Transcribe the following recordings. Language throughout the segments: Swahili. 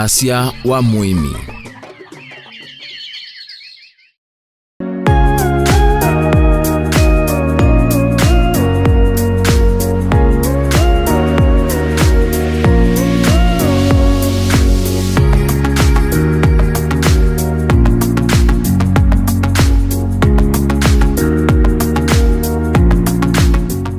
Wasya wa Muimi.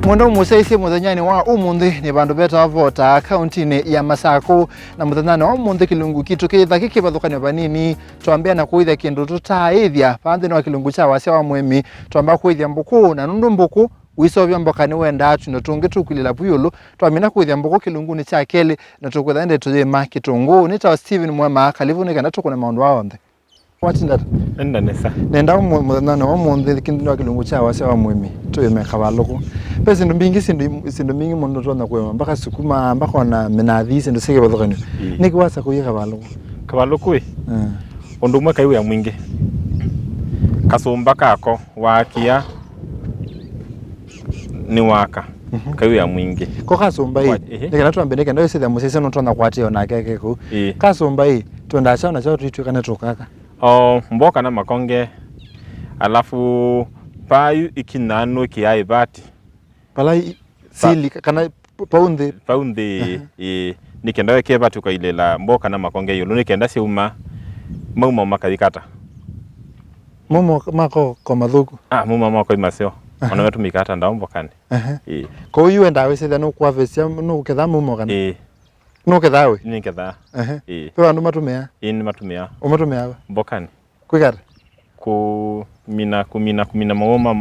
Mundo musaisi muthanyani wa umundi ni bandu beta vota county ya Masako na muthanyani wa umundi kilungu kitu kitha kikibathukania banini twambia na kuithia kindu tutaithia pande no kilungu cha Wasya wa Muimi twamba kuithia Mbuku na nundu Mbuku wisovya mbokani wenda atu na tungi tukulila buyulu twamina kuithia Mbuku kilungu ni cha keli na tukwetha ende tujema kitungu ni ta Steven Mwema kalivu ni kana tukuna maundu wa onthe watinda nenda nesa nenda muthanyani wa umundi kindu wa kilungu cha Wasya wa Muimi tuyeme kabaluku pesa ndo mingi sindu mingi mundo tona kwema mpaka sukuma mpaka na minathi sindu sike bathukani niki wasa kuyiga kabaluku undu mwe kayu ya mwingi kasumba kako wakia ni waka kayu ya mwingi ko kasumba hii nikana twambendeke ndo sitha musese no tona kwatio na keke ku kasumba hii twenda chana cha tuitwe kana tokaka mboka na makonge alafu payu ikinano kiai bati pala sili kana paundi nikenda weke batu kwa ile la mboka na makonge yulu nikenda siuma mauma makadikata mumo mako kwa madhuku mumo mako imaseo ona wetu mikata nda mbokani ko yu enda wese no kwa vesia no ketha mumo kana no ketha we ni ketha pe andu matumea ni matumea umatumea mbokani kwikata kumina mauma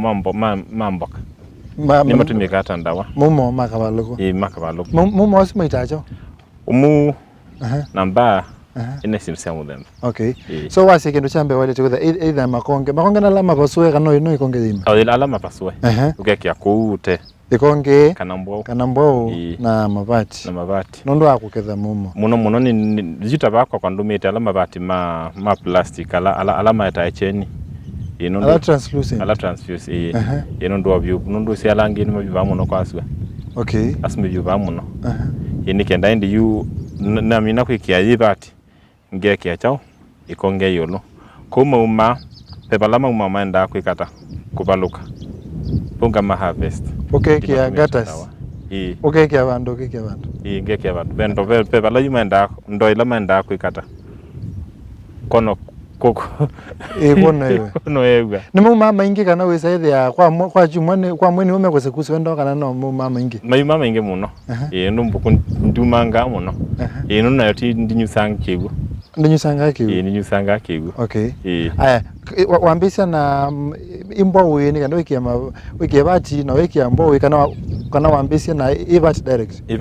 mamboka ni matumika hata ndawa mumo makabaluko makabaluko mumo wasima itacho namba ine simsia mudembe okay so wase kindu chambe wale tukutha either makonge na lama pasue kana no ikonge dima alama pasue ugekia kuute ikonge kanambao na mabati nondo akuketha muno ni jita bakwa kwa ndumite alama bati ma plastic alama eta echeni ala translucent yeno ndo vyu ndo sia langi ni mabiva muno kwaswe okay asime biva muno yeni kenda indi yu na mina kwikia yibati ngeke chao ikonge yolo kuma uma pepalama uma manda kwikata kubaluka punga ma harvest okay kia gatas okay kia bandu ngeke bandu bendo pepala yuma nda ndo ila manda kwikata kono koko kono ewe ni mama ingi kana wesaidhi ya kwa chumwane kwa mweni ume kwese kuswendo kana no mama ingi mama ingi muno Mbuku ndumanga muno nuna yoti ndinyusanga kigu ndinyusanga kigu okay aya wambisa na imbo weni kana wiki bati na wiki ambo kana wambisa na ibati direct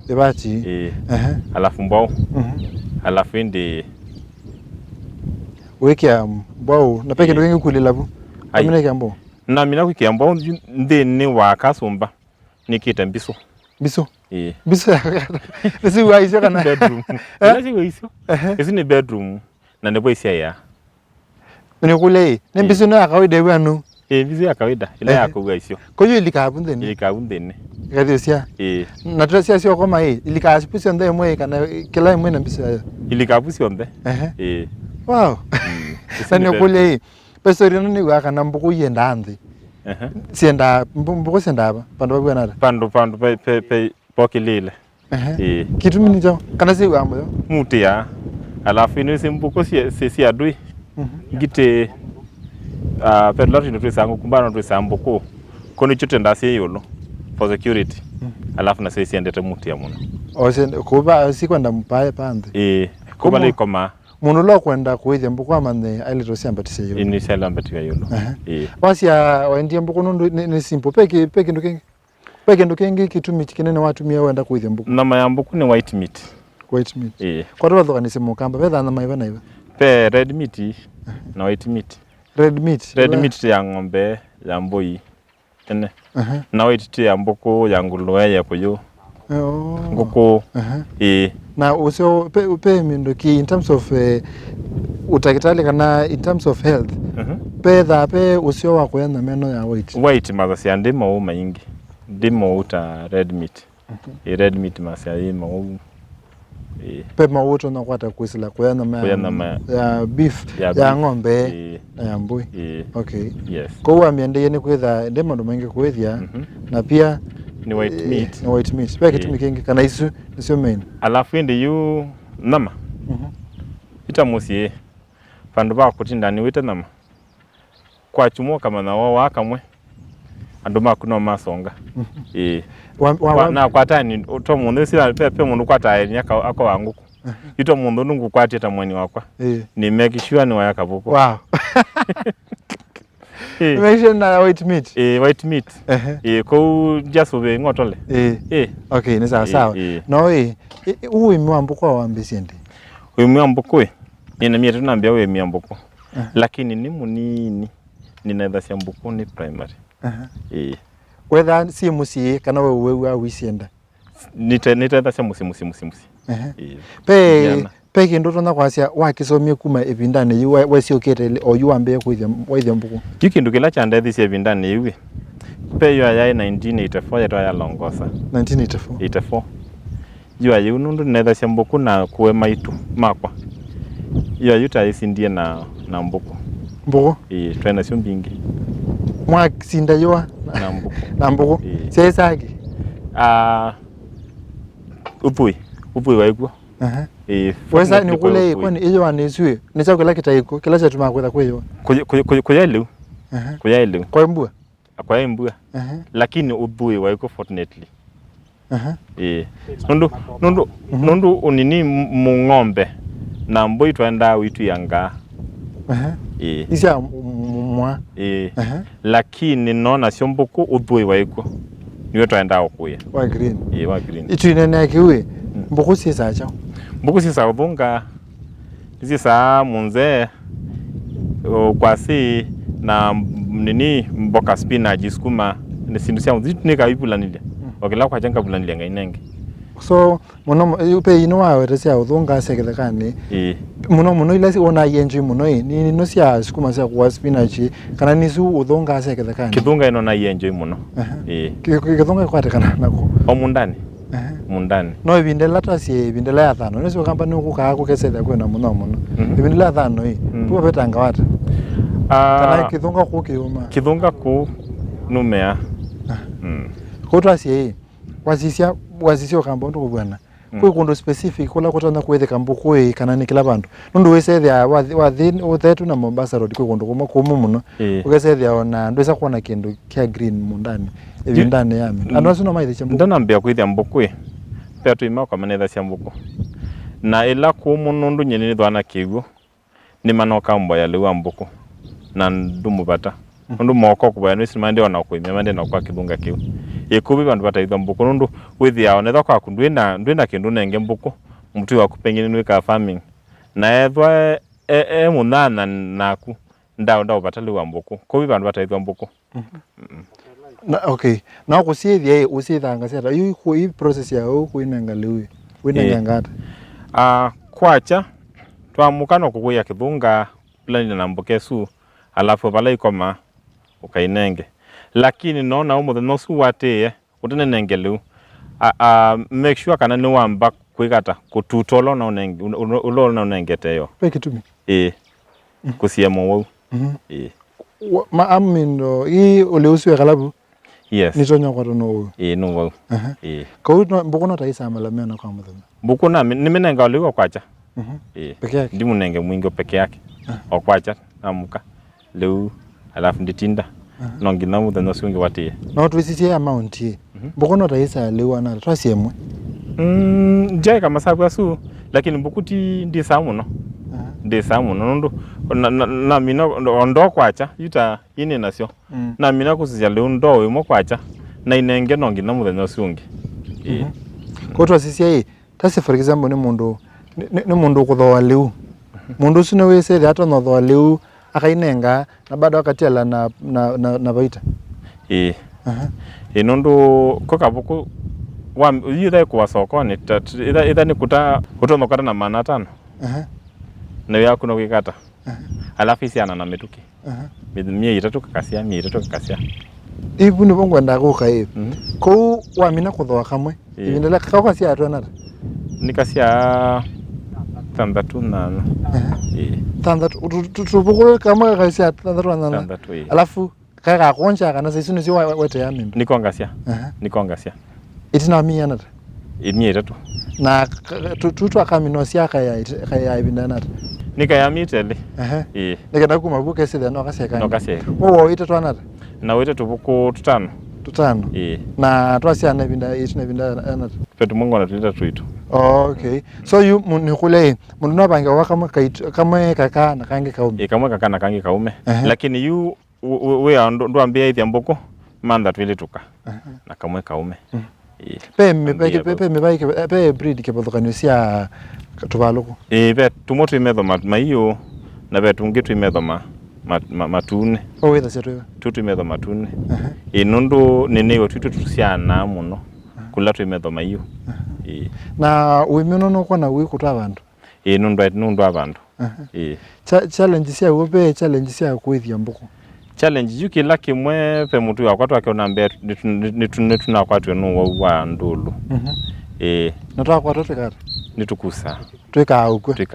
ibati alafu mbo alafu ndi wiki ambao na peke ndo wengi kulilabu amina kiambo na mina wiki ambao ndeni wakasumba nikita biso biso nisi waisho kana bedroom nisi waisho isi ni bedroom na nebo isia ya ni kule ni biso na kawaida wanu biso ya kawaida ile yako waisho ko yo ilikabundeni gadiosia na trasia sio kama hii ilikasipusi onde mwe kana kila mwe na biso ya ilikapusi onde wow sani kule pesa rino ni waka na Mbuku yenda anthi sienda Mbuku sienda hapa pando babu nada pando pe pokilile kitu mini chao kana si wambo muti ya alafu ni Mbuku si adui ngite pe lori ndo sangu kumbana ndo Mbuku koni chote ndasi yolo for security alafu na sisi endete muti ya muno kuba si kwenda mpaye pande kuba le koma muno lo kwenda kuithia Mbuku amane alito siambatise yolo ini siambatise yolo Wasya waendie Mbuku ndo ni simple peke ndo kengi kitumi kinene watumia wenda kuithia Mbuku nama ya Mbuku ni white meat kwa ndo thwa ni simu kamba betha na maiva na iva pe red meat na white meat red meat ya ng'ombe ya mboi ene na white ya Mbuku ya nguluwe ya kuyo nguku na usio pe mindo ki in terms of utakitali kana in terms of health pe usio wa kwenda meno ya white maza ya ndimo maingi ndimo uta red meat red meat masya ima Pe mauto na kwata kuisila kwa nama ya beef ya ng'ombe na ya mbui. Okay. Yes. Kwa hiyo miende yene kwetha ndema ndo mengi kwethia na pia ni white meat. Ni white meat. Pia kitu kingi kana isu sio main. Alafu indi yu nama. Ita musie. Pandu ba kutinda ni wita nama. Kwa chumo kama na wa kamwe. Andu makuno masonga. Na kwa tani to mundu sila pepe mundu kwa tani ako wanguku. Ito mundu nungu kwati ta mwani wakwa. Ni make sure ni wayaka buko. Wow. Mention na white meat. White meat. Ko just obe ngotole. Okay, ni sawa sawa. No Uimi wa Mbuku wa ambisende. Uimi wa Mbuku ina mie tunambia Uimi wa Mbuku. Lakini ni munini ninaenda cia Mbuku ni primary. Whether si musi kana wewe wa wisienda. Nitaenda cia musi. Pe kindu na kwasia wakisomie kuma evindane yu wesiokete o yu ambe kwithia Mbuku. Kindu kila cha ndathi cia evindane yu. Pe yu ya 1984 yeto ya longosa. 1984. Yu ayu nundu nenda cia Mbuku na kuwe maitu makwa. Yu ayu ta isindie na Mbuku. Mbuku? Twena cio mbingi. Mwakisinda yua na Mbuku. Sesaki. Upui waigwa. Wesa ni kule kwani iyo anisui. Ni cha kula kitaiko kila cha tumakwenda kweyo. Kuyailu. Kuyailu. Kwa mbua. Kwa mbua. Lakini upui waigwa fortunately. Nundu unini mung'ombe na mbui twenda witu yanga. Isia mwa. Lakini nona cio Mbuku upui waigwa. Niwe twenda okuya. Wa green. Wa green. Itu inene kiwe. Mbuku sisa chao. Mbuku sisa ubunga. Sisa munze kwasi na nini mboka spinach sukuma ni sindu cia nika ibulanile. Wakila kwa janga bulanile ngainenge. So muno upe ino wawe cia uthunga sekethekani. Muno ila ona yenji muno ni no cia sukuma cia kwa spinach kana ni su uthunga sekethekani. Kithunga ino na yenji muno. Kithunga kwatekana nako. Omundani. Mundani. No ibindela tasi ibindela ya thano. Nisi wakamba ni ukukaa kukeseda kwena muno. Ibindela ya thano Tuwa betanga wata. Kana kithunga ku kiuma. Kithunga ku numea. Kutwa si wasisia wakamba ndu kubwana. Kwe kundu specific kula kutana kwetheka Mbuku kana ni kila bandu. Nundu wesethia wathi uthetu na Mombasa road kwe kundu kumu muno. Ukesethia ona ndwesa kuona kindu kia green mundani. Evindane yami. Andu no maithe cia Mbuku. Ndanambia kwithia Mbuku pe tuima kwa manetha cia Mbuku. Na ila ku mundu nyeni ni thwana kigu ni manoka mboya lewa Mbuku. Na ndumu bata. Nundu moko kubaya nisi mande ona kuimia mande na kwa kithunga kiu. Ikubi bandu bataitha Mbuku nundu withia onetha kwa ndwina kindu nenge Mbuku mtu wa kupengene nwika farming na ethwa munana naku ndao bataliwa Mbuku kubi bandu bataitha Mbuku. Okay. Na kusithia usithanga cia yu ku process ya kuinanga lewi. Winanga ngata. Kwacha twamukana kukuya kithunga plani na Mbuku su alafu bala ikoma ukainenge. Lakini nona umuthe no su wate utene nengelu make sure kana ni wamba kwigata kututolo na unenge ulo na unengeteyo pekitumi kusiemo wau ma amindo ole uswe kalabu yes nitonyo kwa no no wau ko Mbuku no taisa malame na kwa muthe Mbuku na nimenenga ole kwacha peke yake ndi munenge mwingi peke yake okwacha amuka leu alafu nditinda nongina muthe no sungi watie no twisitie amount Mbuku no taisa lewa na twasiemwe jai kama sabu asu lakini Mbuku ti ndi samu no ndi samu no ndo na mina ndo kwacha yuta yini nasyo na mina kusija leo ndo imo kwacha na inenge nongina muthe no sungi ko twasisie tasi for example ni mundu kuthoa leu mundu sino wese hata no thoa leu akainenga na bado akatiala na baita nundu koka Mbuku yitha kwa sokoni ida ni kutonokana na mana tano na yaku no gikata alafu isiana na mituki mie itatu kakasia ibu ni bongo ndago kai ko wamina kuthoa kamwe ibindela kakwa cia atwana nikasia tandatu nano tandatu tutubuko kama kasia tandatu nano alafu kaka koncha kana sisunu si wete ya mimba nikongasia itina miyana imye tatu na tutu akaminosia kaya ibindanata nika ya mitele nikenda kumabuka sida no kaseka wo itatu anata na wete tubuko tutano na twasia na binda anata petu mungu anatuleta tuitu. Okay, so you munikule mununa bange kama kaka na kange kaume kama kaka na kange kaume lakini you we ndo ambia hivi Mbuku manda twilituka na kamwe kaume pe breed ke bodokanyusia tubaluko be tumoto imethoma maiyo na be tungitu imethoma matune wetha setwe tutu imethoma matune nundu nene tutu tusiana muno kula tu imethoma iyo na Uimi no kwa na wi kutu abantu nundu abantu challenge sia upe challenge sia kuithia Mbuku challenge yuki laki mwe pe mutu yakwa twakiona mbe nituna kwatwe no wa ndulu nataka kwa kata nitukusa tweka ukwe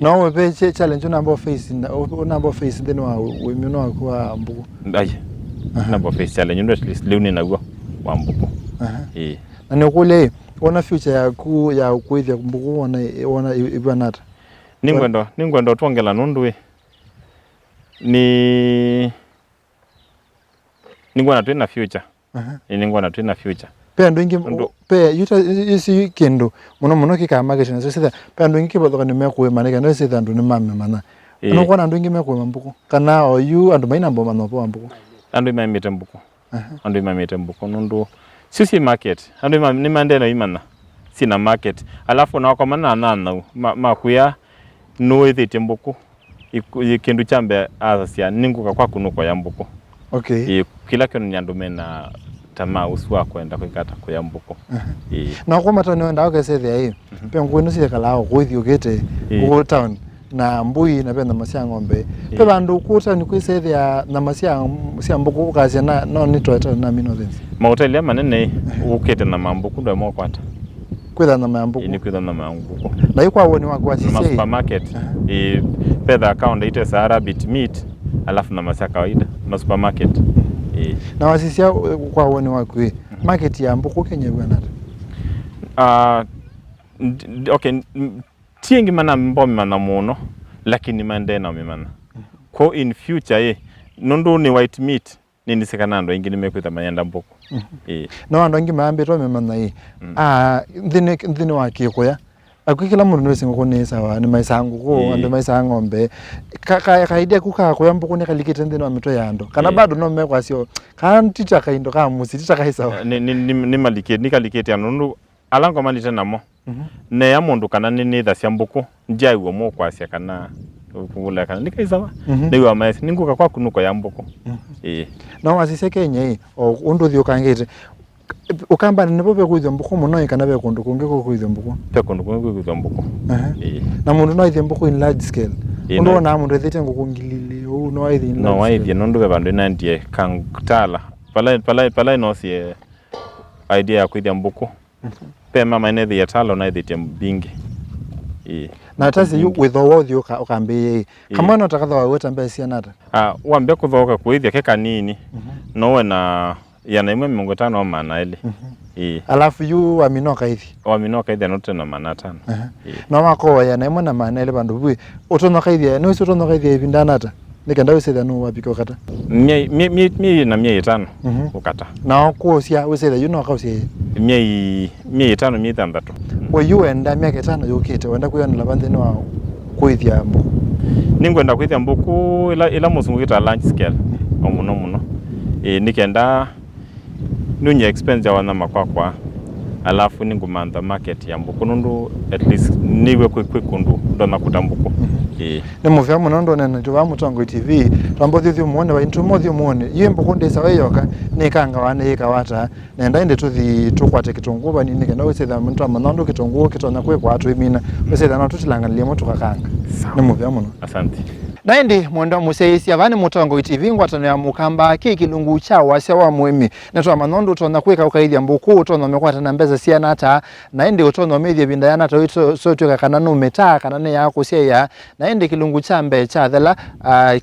no pe challenge number face then wa Uimi no kwa Mbuku number face challenge ndo at least leuni na wa Mbuku na nikule ona future ya kuithia Mbuku ona ibwanata ningwendo twongela nundu ningwana twina future ningwana twina future pe ndo ingi pe yuta isi kendo muno kikama kesho so sitha pe ndo ingi kibodoka nimekuwe maneka ndo sitha ndo nimame mana no kwana ndo ingi mekuwe Mbuku kana oyu ando maina mboma nopo Mbuku ando imamite Mbuku nundu sisi market ando ni mandena imana sina market alafu na kwa mana makuya no ethete Mbuku ikindu chambe azasia ninguka kwa kunuko ya Mbuku kila kino nyandume na tamaa uswa kwenda kwikata kwa Mbuku na kwa matano nda okesethe hii pe ngwino sile kalao kuithio gete ku town na mbui na penda masia ng'ombe pe bandu kuta ni kwisethia na masia Mbuku kasia no nitweta na minothensi mahoteli manene ukete na Mbuku ndo mokwata kwitha na Mbuku ni kwitha na Mbuku na iko awoni wako sisi supermarket pedha account ite Sahara bit meat alafu na masia kawaida na supermarket na wasisia kwa awoni wako market ya Mbuku Kenya bwanata okay tiengi mana mbomi mana muno lakini mandena mimana ko in future nundu ni white meat nini sekanando ingini mekwitha mayanda Mbuku no ando ngi maambe to memana ndine wakikoya akukila mundu nwesingo kone sawa ni maisangu ko ando maisangu ng'ombe kaidea kuka kwa Mbuku ne kalikite ndine wa mito yando kana bado no mekwa sio kan ticha kaindo ka musi ticha kaisawa ni malikete ni kalikete ando alango malite namo ne ya mundu kana ni thacia Mbuku njai wo mo kwasia kana kugula kana nikaisawa niwa maesi ninguka kwa kunuko ya Mbuku no asise Kenya undu thio kangete ukamba ni bobe kuithia Mbuku muno kana be kundu kunge ko kuithia Mbuku pe kundu kunge kuithia Mbuku na mundu no ithia Mbuku in large scale undu na mundu thete ngukungilile no ithia no ithia nundu be bandu nandie kangtala pala no sie idea ya kuithia Mbuku pe mama ine thia talo na ithia bingi na tasi yu withowo thio ukambe kama no takatha waweta mbesi nata wambe kuthoka kuithia keka nini no na yana imwe 50 mana ile alafu yu waminoka hivi note na mana 5 no mako yana imwe na mana ile bandu bwi utonoka hivi no utonoka hivi ibindanata nikenda weseda no wapiko kata mi na 5 ukata na kuosia weseda yu no kausia mi 5 mi 6 we yu enda miaka 5 yokete wenda kuyona labande no kuithia Mbuku ningwenda kuithia Mbuku ila musungu kita large scale muno nikenda nunye expense ya wana makwakwa alafu ningumanda market ya Mbuku nundu at least niwe kwikundu ndo nakuta Mbuku ni muvya muno ndo nene tuva Mutongo TV twambo thithio muone wa intu mothio muone ye Mbuku ndisa wayoka nikanga wane ikawata nenda inde tuthi tukwate kitungu bani nikenda wethetha muntu amanondo kitungu kitona kwe kwa atu imina wethetha no tutilanganilie mutu kakanga Nimuvya muno. Asante. Naindi mwendo museisi avani mutongo itivingwa tano ya mukamba kilungu cha Wasya wa Muimi netwa manondo tona kweka ukaithia Mbuku tona mekwata na mbeza sia nata naindi utono media bindayana to sotwe kana no meta kana ne yako sia naindi kilungu cha mbe cha thela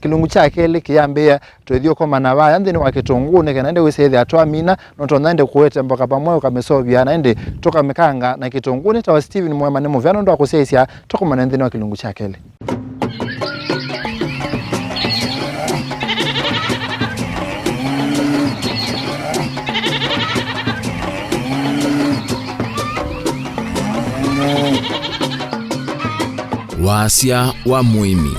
kilungu cha kele kiyambia twethio koma na ba yandini wa kitungu ne naindi wisethi atwa mina no tona naindi kuwete mboka pamoyo kamesovya naindi toka mekanga na kitungu ne tawa Steven Mwema ne muvyano ndo akuseisia toka manendini wa kilungu cha kele. Wasya wa Muimi.